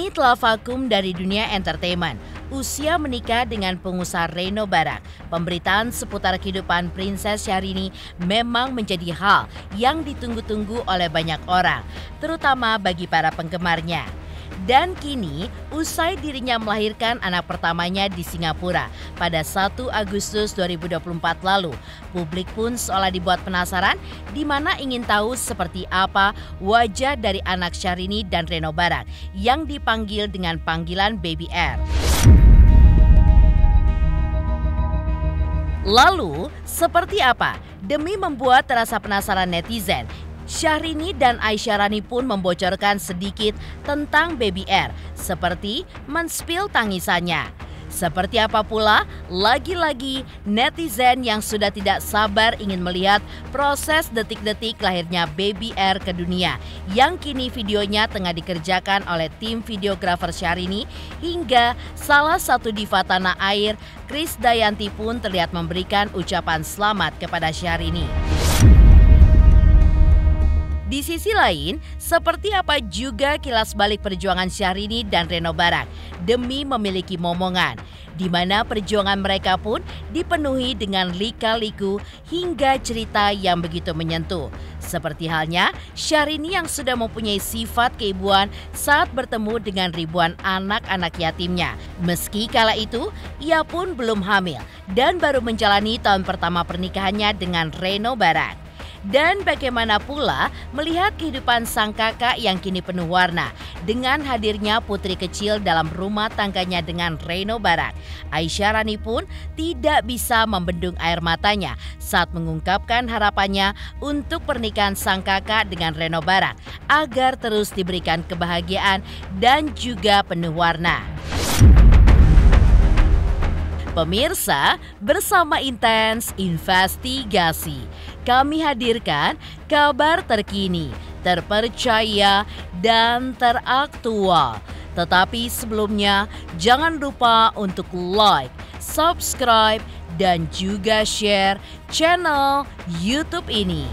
Kini telah vakum dari dunia entertainment. Usia menikah dengan pengusaha Reno Barak. Pemberitaan seputar kehidupan Princess Syahrini memang menjadi hal yang ditunggu-tunggu oleh banyak orang, terutama bagi para penggemarnya. Dan kini, usai dirinya melahirkan anak pertamanya di Singapura pada 1 Agustus 2024 lalu, publik pun seolah dibuat penasaran di mana ingin tahu seperti apa wajah dari anak Syahrini dan Reno Barak yang dipanggil dengan panggilan Baby R. Lalu, seperti apa? Demi membuat terasa penasaran netizen, Syahrini dan Aisyarani pun membocorkan sedikit tentang Baby R, seperti men-spill tangisannya. Seperti apa pula, lagi-lagi netizen yang sudah tidak sabar ingin melihat proses detik-detik lahirnya Baby R ke dunia, yang kini videonya tengah dikerjakan oleh tim videografer Syahrini, hingga salah satu diva tanah air, Krisdayanti pun terlihat memberikan ucapan selamat kepada Syahrini. Di sisi lain, seperti apa juga kilas balik perjuangan Syahrini dan Reno Barak demi memiliki momongan, di mana perjuangan mereka pun dipenuhi dengan lika-liku hingga cerita yang begitu menyentuh. Seperti halnya Syahrini yang sudah mempunyai sifat keibuan saat bertemu dengan ribuan anak-anak yatimnya. Meski kala itu, ia pun belum hamil dan baru menjalani tahun pertama pernikahannya dengan Reno Barak. Dan bagaimana pula melihat kehidupan sang kakak yang kini penuh warna dengan hadirnya putri kecil dalam rumah tangganya dengan Reno Barak. Aisyarani pun tidak bisa membendung air matanya saat mengungkapkan harapannya untuk pernikahan sang kakak dengan Reno Barak agar terus diberikan kebahagiaan dan juga penuh warna. Pemirsa, bersama Intens Investigasi, kami hadirkan kabar terkini, terpercaya, dan teraktual. Tetapi sebelumnya, jangan lupa untuk like, subscribe, dan juga share channel YouTube ini.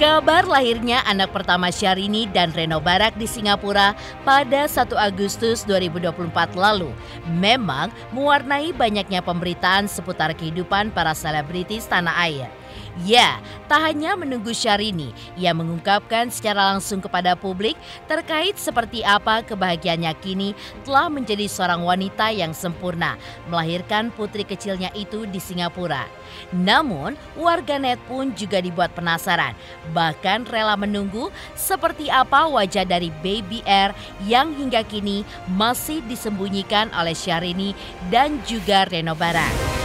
Kabar lahirnya anak pertama Syahrini dan Reno Barak di Singapura pada 1 Agustus 2024 lalu memang mewarnai banyaknya pemberitaan seputar kehidupan para selebritis tanah air. Ya, tak hanya menunggu Syahrini, ia mengungkapkan secara langsung kepada publik terkait seperti apa kebahagiaannya kini telah menjadi seorang wanita yang sempurna, melahirkan putri kecilnya itu di Singapura. Namun, warganet pun juga dibuat penasaran, bahkan rela menunggu seperti apa wajah dari Baby R yang hingga kini masih disembunyikan oleh Syahrini dan juga Reno Barak.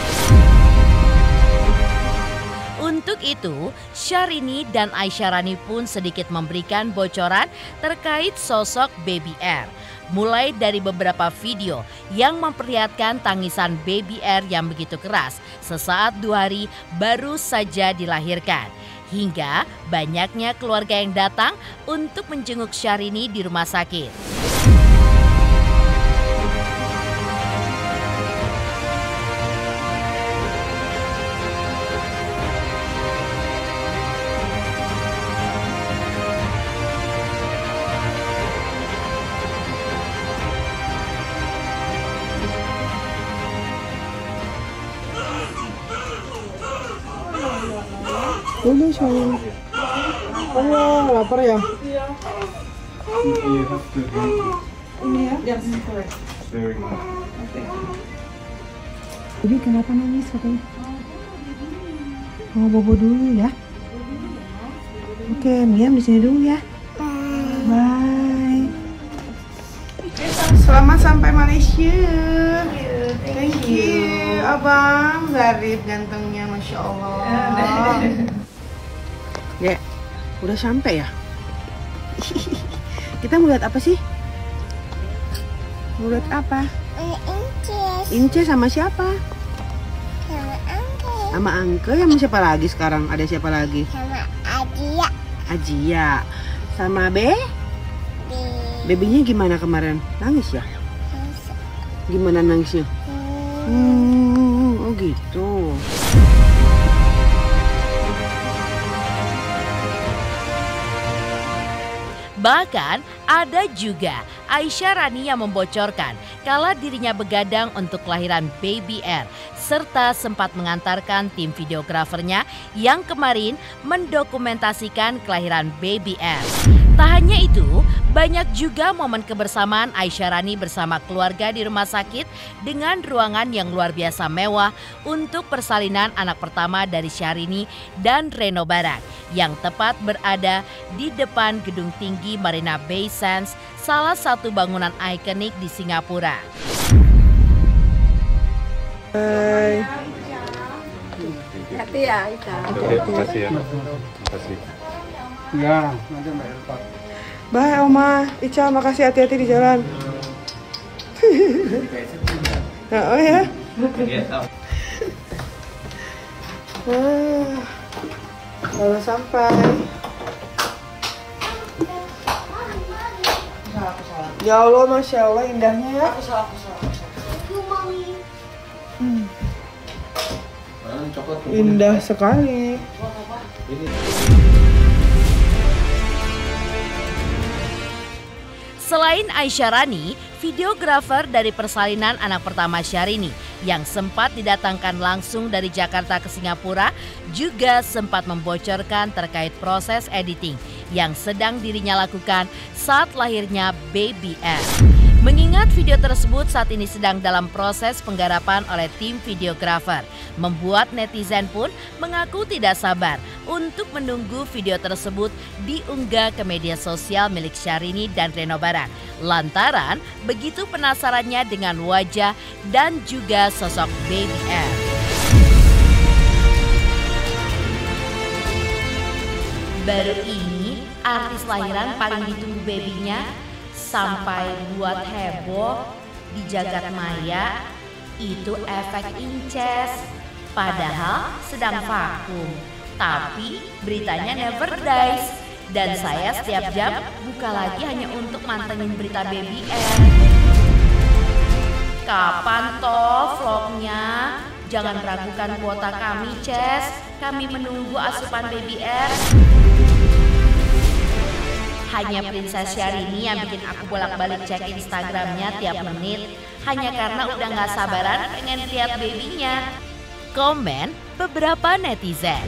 Untuk itu, Syahrini dan Aisyarani pun sedikit memberikan bocoran terkait sosok Baby R. Mulai dari beberapa video yang memperlihatkan tangisan Baby R yang begitu keras sesaat 2 hari baru saja dilahirkan. Hingga banyaknya keluarga yang datang untuk menjenguk Syahrini di rumah sakit. Udah sayang. Oh, lapar ya? Ini ya? Jadi kenapa nangis katanya? Oh, bobo dulu ya. Oke, Miam di sini dulu ya. Bye. Selamat sampai Malaysia. Thank you, Abang Zarif gantengnya, Masya Allah. Ya, udah sampai ya? Kita mau lihat apa sih? Mau lihat apa? Inces. Ince sama siapa? Sama Angke. Sama Angke, sama siapa lagi sekarang? Ada siapa lagi? Sama Adia. Ajia. Sama Di Bebinya gimana kemarin? Nangis ya? Gimana nangisnya? Oh gitu. Bahkan ada juga Aisyah Rani yang membocorkan kala dirinya begadang untuk kelahiran baby R serta sempat mengantarkan tim videografernya yang kemarin mendokumentasikan kelahiran baby R. Tak hanya itu, banyak juga momen kebersamaan Aisyah Rani bersama keluarga di rumah sakit dengan ruangan yang luar biasa mewah untuk persalinan anak pertama dari Syahrini dan Reno Barak yang tepat berada di depan gedung tinggi Marina Bay Sands, salah satu bangunan ikonik di Singapura. Bye. Hati ya, Ika. Makasih ya. Makasih. Ya, nanti Mbak Elva. Bye Oma, Ica makasih, hati-hati di jalan. Nah, oh ya. Baru sampai. Ya Allah, Masya Allah indahnya ya. Indah sekali. Selain Aisyah Rani, videografer dari persalinan anak pertama Syahrini yang sempat didatangkan langsung dari Jakarta ke Singapura juga sempat membocorkan terkait proses editing yang sedang dirinya lakukan saat lahirnya baby R. Mengingat video tersebut saat ini sedang dalam proses penggarapan oleh tim videografer, membuat netizen pun mengaku tidak sabar untuk menunggu video tersebut diunggah ke media sosial milik Syahrini dan Reno Barak. Lantaran begitu penasarannya dengan wajah dan juga sosok baby R. Baru ini artis lahiran paling ditunggu babynya sampai buat heboh di jagat maya itu efek Inces. Padahal sedang vakum, tapi beritanya never dies. Dan saya setiap jam buka lagi hanya untuk mantengin berita baby R. Kapan toh vlognya? Jangan ragukan kuota kami, Ces. Kami menunggu asupan baby R. Hanya Princess Syahrini yang bikin aku bolak-balik cek Instagramnya tiap menit. Hanya karena udah gak sabaran pengen lihat babynya. Komen beberapa netizen.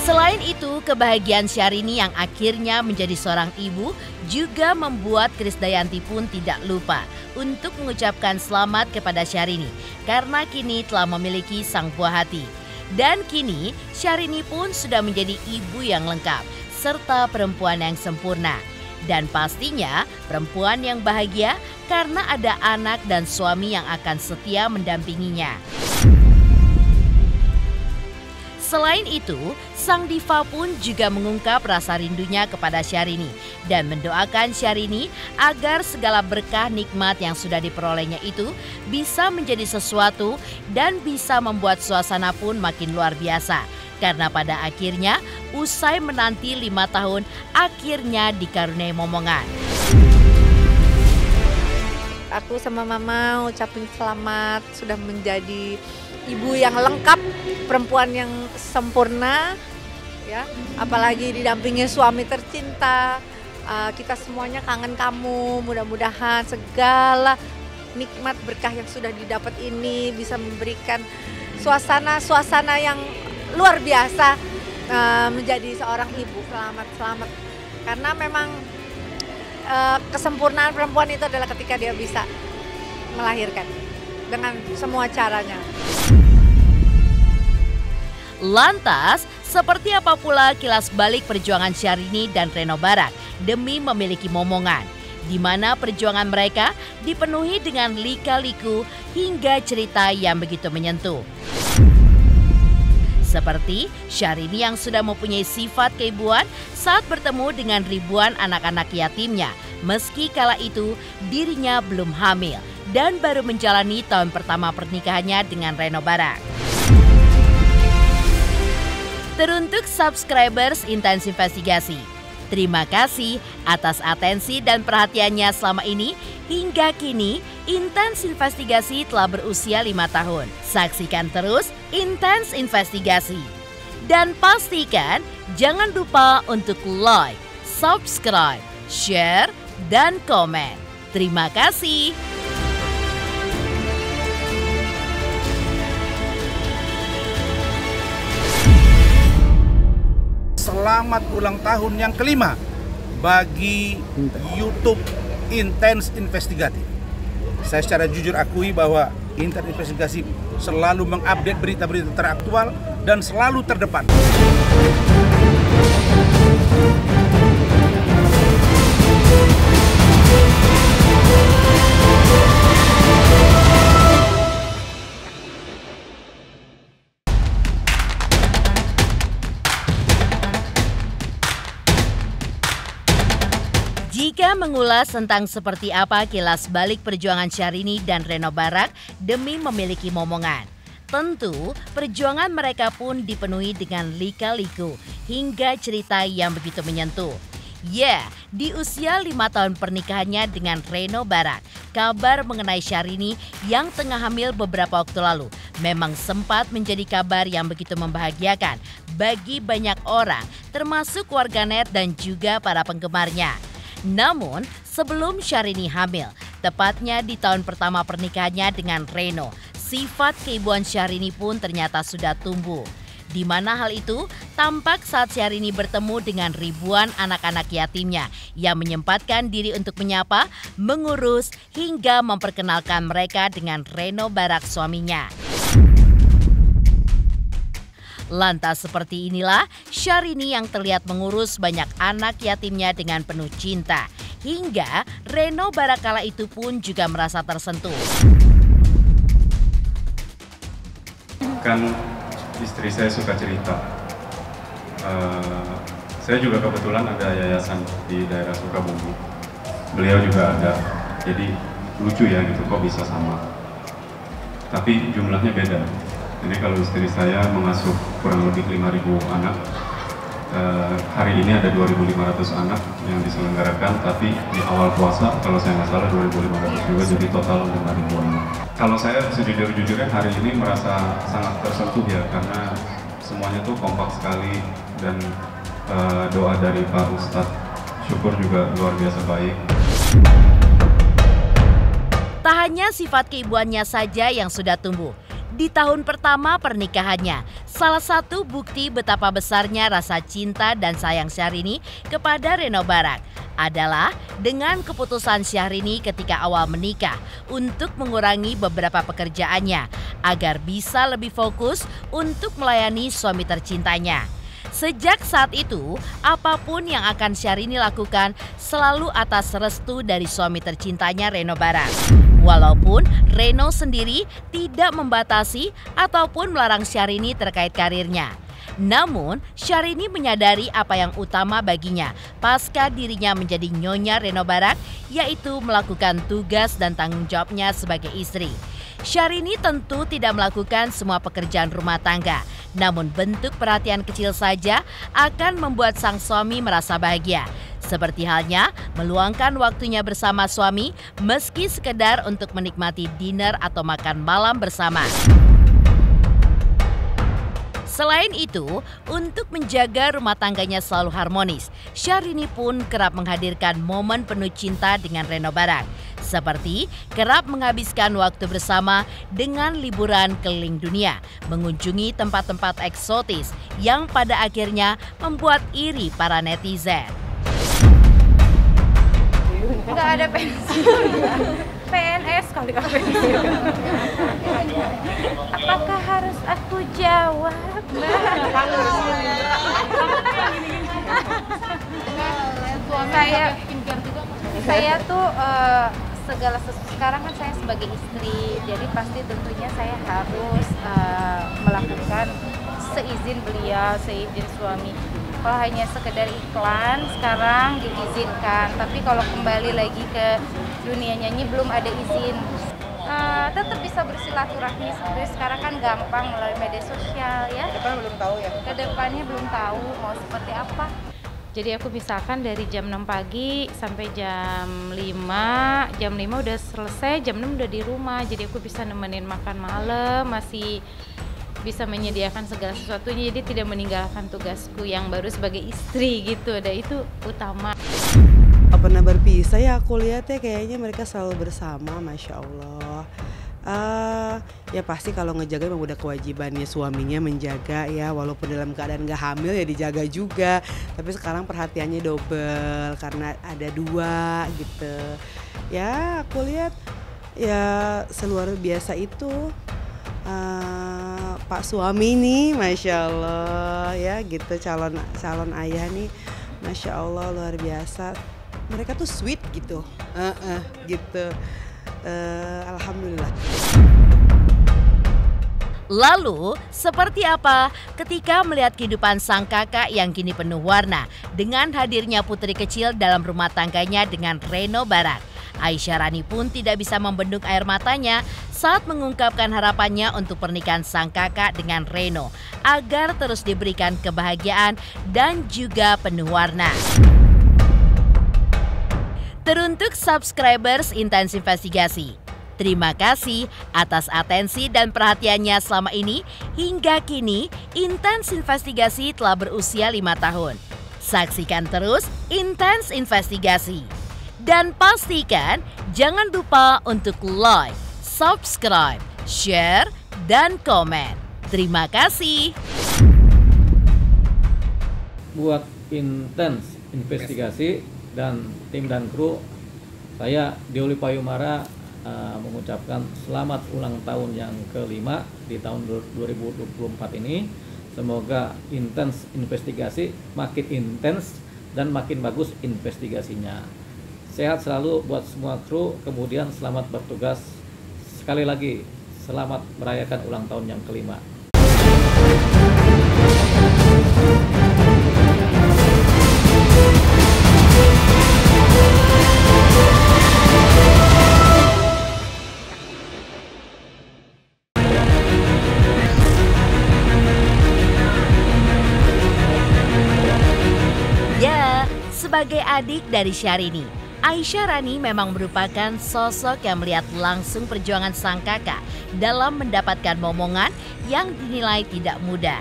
Selain itu, kebahagiaan Syahrini yang akhirnya menjadi seorang ibu juga membuat Krisdayanti pun tidak lupa untuk mengucapkan selamat kepada Syahrini karena kini telah memiliki sang buah hati. Dan kini Syahrini pun sudah menjadi ibu yang lengkap serta perempuan yang sempurna. Dan pastinya perempuan yang bahagia karena ada anak dan suami yang akan setia mendampinginya. Selain itu, sang diva pun juga mengungkap rasa rindunya kepada Syahrini dan mendoakan Syahrini agar segala berkah nikmat yang sudah diperolehnya itu bisa menjadi sesuatu dan bisa membuat suasana pun makin luar biasa. Karena pada akhirnya, usai menanti 5 tahun, akhirnya dikaruniai momongan. Aku sama Mama ucapin selamat sudah menjadi ibu yang lengkap, perempuan yang sempurna, ya. Apalagi didampingi suami tercinta. Kita semuanya kangen kamu. Mudah-mudahan segala nikmat berkah yang sudah didapat ini bisa memberikan suasana yang luar biasa menjadi seorang ibu. Selamat. Karena memang kesempurnaan perempuan itu adalah ketika dia bisa melahirkan dengan semua caranya. Lantas, seperti apa pula kilas balik perjuangan Syahrini dan Reno Barak demi memiliki momongan? di mana perjuangan mereka dipenuhi dengan lika-liku hingga cerita yang begitu menyentuh. Seperti Syahrini yang sudah mempunyai sifat keibuan saat bertemu dengan ribuan anak-anak yatimnya, meski kala itu dirinya belum hamil dan baru menjalani tahun pertama pernikahannya dengan Reno Barak. Teruntuk subscribers Intens Investigasi, terima kasih atas atensi dan perhatiannya selama ini. Hingga kini, Intens Investigasi telah berusia 5 tahun. Saksikan terus Intens Investigasi. Dan pastikan jangan lupa untuk like, subscribe, share, dan komen. Terima kasih. Selamat ulang tahun yang kelima bagi YouTube Intens Investigatif. Saya secara jujur akui bahwa Intens Investigasi selalu mengupdate berita-berita teraktual dan selalu terdepan. Jika mengulas tentang seperti apa kilas balik perjuangan Syahrini dan Reno Barak demi memiliki momongan, tentu perjuangan mereka pun dipenuhi dengan lika-liku hingga cerita yang begitu menyentuh. Di usia 5 tahun pernikahannya dengan Reno Barak, kabar mengenai Syahrini yang tengah hamil beberapa waktu lalu memang sempat menjadi kabar yang begitu membahagiakan bagi banyak orang, termasuk warganet dan juga para penggemarnya. Namun, sebelum Syahrini hamil, tepatnya di tahun pertama pernikahannya dengan Reno, sifat keibuan Syahrini pun ternyata sudah tumbuh. Di mana hal itu tampak saat Syahrini bertemu dengan ribuan anak-anak yatimnya yang menyempatkan diri untuk menyapa, mengurus, hingga memperkenalkan mereka dengan Reno Barak suaminya. Lantas seperti inilah Syahrini yang terlihat mengurus banyak anak yatimnya dengan penuh cinta. Hingga Reno Barak kala itu pun juga merasa tersentuh. Kan istri saya suka cerita. Saya juga kebetulan ada yayasan di daerah Sukabumi. Beliau juga ada. Jadi lucu ya gitu, kok bisa sama. Tapi jumlahnya beda. Jadi kalau istri saya mengasuh kurang lebih 5.000 anak, hari ini ada 2.500 anak yang diselenggarakan, tapi di awal puasa kalau saya nggak salah 2.500 juga, jadi total 5.000 anak. Kalau saya sejujur-jujurnya hari ini merasa sangat tersentuh ya, karena semuanya tuh kompak sekali dan doa dari Pak Ustadz syukur juga luar biasa baik. Tak hanya sifat keibuannya saja yang sudah tumbuh. Di tahun pertama pernikahannya, salah satu bukti betapa besarnya rasa cinta dan sayang Syahrini kepada Reno Barak adalah dengan keputusan Syahrini ketika awal menikah untuk mengurangi beberapa pekerjaannya agar bisa lebih fokus untuk melayani suami tercintanya. Sejak saat itu, apapun yang akan Syahrini lakukan selalu atas restu dari suami tercintanya Reno Barak. Walaupun Reno sendiri tidak membatasi ataupun melarang Syahrini terkait karirnya. Namun, Syahrini menyadari apa yang utama baginya pasca dirinya menjadi nyonya Reno Barak, yaitu melakukan tugas dan tanggung jawabnya sebagai istri. Syahrini tentu tidak melakukan semua pekerjaan rumah tangga, namun bentuk perhatian kecil saja akan membuat sang suami merasa bahagia. Seperti halnya meluangkan waktunya bersama suami meski sekedar untuk menikmati dinner atau makan malam bersama. Selain itu, untuk menjaga rumah tangganya selalu harmonis, Syahrini pun kerap menghadirkan momen penuh cinta dengan Reno Barak. Seperti kerap menghabiskan waktu bersama dengan liburan keliling dunia, mengunjungi tempat-tempat eksotis yang pada akhirnya membuat iri para netizen. Nggak ada pensiun. PNS kali pensiun. Apakah harus aku jawab? Saya tuh segala sesuatu sekarang kan saya sebagai istri, jadi pasti tentunya saya harus melakukan seizin beliau, seizin suami. Kalau hanya sekedar iklan sekarang diizinkan, tapi kalau kembali lagi ke dunia nyanyi belum ada izin. Tetap bisa bersilaturahmi sebenarnya sekarang kan gampang melalui media sosial ya. Kedepannya belum tahu ya? Kedepannya belum tahu mau seperti apa. Jadi aku misalkan dari jam 6 pagi sampai jam 5 udah selesai, jam 6 udah di rumah. Jadi aku bisa nemenin makan malam, masih bisa menyediakan segala sesuatunya, jadi tidak meninggalkan tugasku yang baru sebagai istri gitu. Dan itu utama. Pernah berpisah ya, aku lihat ya kayaknya mereka selalu bersama, Masya Allah. Ya pasti kalau ngejaga memang udah kewajibannya suaminya menjaga ya, walaupun dalam keadaan gak hamil ya dijaga juga. Tapi sekarang perhatiannya double karena ada 2 gitu. Ya aku lihat ya seluar biasa itu Pak suami nih, Masya Allah ya gitu, calon ayah nih, Masya Allah luar biasa. Mereka tuh sweet gitu, gitu. Alhamdulillah. Lalu, seperti apa ketika melihat kehidupan sang kakak yang kini penuh warna dengan hadirnya putri kecil dalam rumah tangganya dengan Reno Barak? Aisyah Rani pun tidak bisa membendung air matanya saat mengungkapkan harapannya untuk pernikahan sang kakak dengan Reno agar terus diberikan kebahagiaan dan juga penuh warna. Teruntuk subscribers Intens Investigasi, terima kasih atas atensi dan perhatiannya selama ini. Hingga kini, Intens Investigasi telah berusia 5 tahun. Saksikan terus Intens Investigasi. Dan pastikan jangan lupa untuk like, subscribe, share, dan komen. Terima kasih. Buat Intens Investigasi dan tim dan kru, saya Dioli Payumara mengucapkan selamat ulang tahun yang ke-5 di tahun 2024 ini. Semoga Intens Investigasi makin intens dan makin bagus investigasinya. Sehat selalu buat semua kru, kemudian selamat bertugas. Sekali lagi, selamat merayakan ulang tahun yang ke-5. Sebagai adik dari Syahrini, Aisyah Rani memang merupakan sosok yang melihat langsung perjuangan sang kakak dalam mendapatkan momongan yang dinilai tidak mudah.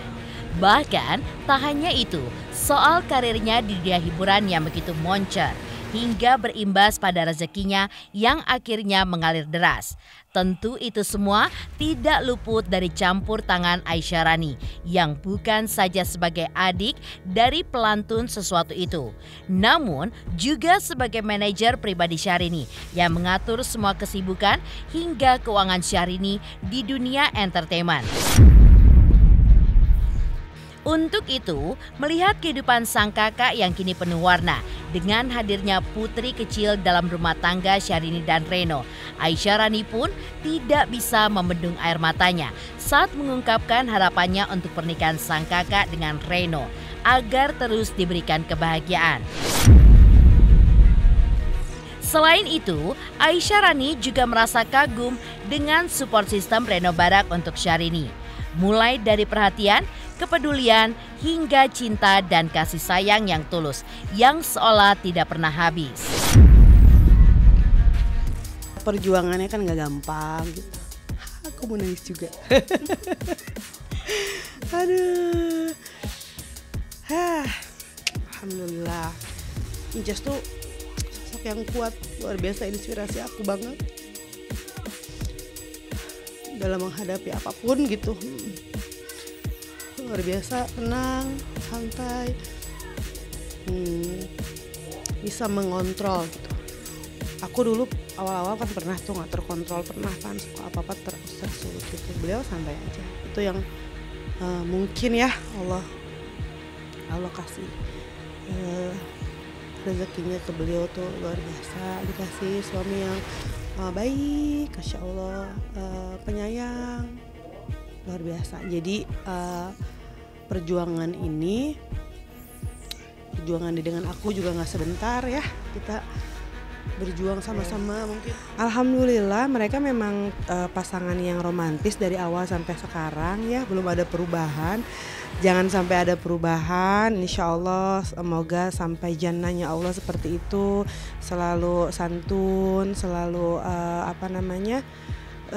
Bahkan tak hanya itu, soal karirnya di dunia hiburan yang begitu moncer hingga berimbas pada rezekinya yang akhirnya mengalir deras. Tentu itu semua tidak luput dari campur tangan Aisyah Rani yang bukan saja sebagai adik dari pelantun sesuatu itu, namun juga sebagai manajer pribadi Syahrini yang mengatur semua kesibukan hingga keuangan Syahrini di dunia entertainment. Untuk itu, melihat kehidupan sang kakak yang kini penuh warna dengan hadirnya putri kecil dalam rumah tangga Syahrini dan Reno, Aisyah Rani pun tidak bisa membendung air matanya saat mengungkapkan harapannya untuk pernikahan sang kakak dengan Reno agar terus diberikan kebahagiaan. Selain itu, Aisyah Rani juga merasa kagum dengan support sistem Reno Barak untuk Syahrini. Mulai dari perhatian, kepedulian, hingga cinta dan kasih sayang yang tulus, yang seolah tidak pernah habis. Perjuangannya kan gak gampang gitu. Aku mau nangis juga. Aduh. Alhamdulillah. Inces tuh sosok yang kuat, luar biasa, inspirasi aku banget dalam menghadapi apapun gitu. Luar biasa, tenang, santai, bisa mengontrol gitu. Aku dulu awal-awal kan pernah tuh gak terkontrol, pernah kan suka apa-apa tersulut gitu. Beliau santai aja. Itu yang mungkin ya Allah kasih rezekinya ke beliau tuh luar biasa, dikasih suami yang baik, Masya Allah, penyayang, luar biasa. Jadi perjuangan dengan aku juga nggak sebentar ya, kita berjuang sama-sama mungkin. Alhamdulillah mereka memang pasangan yang romantis dari awal sampai sekarang ya, belum ada perubahan. Jangan sampai ada perubahan, insya Allah semoga sampai jannahnya Allah seperti itu, selalu santun, selalu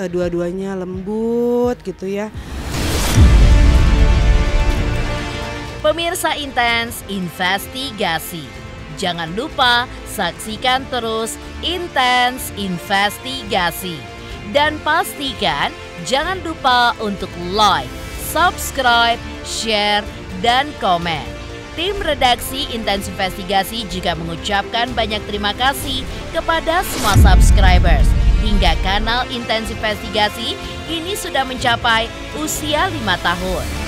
dua-duanya lembut gitu ya. Pemirsa Intens Investigasi, jangan lupa saksikan terus Intens Investigasi. Dan pastikan jangan lupa untuk like, subscribe, share, dan komen. Tim redaksi Intens Investigasi juga mengucapkan banyak terima kasih kepada semua subscribers. Hingga kanal Intens Investigasi kini sudah mencapai usia 5 tahun.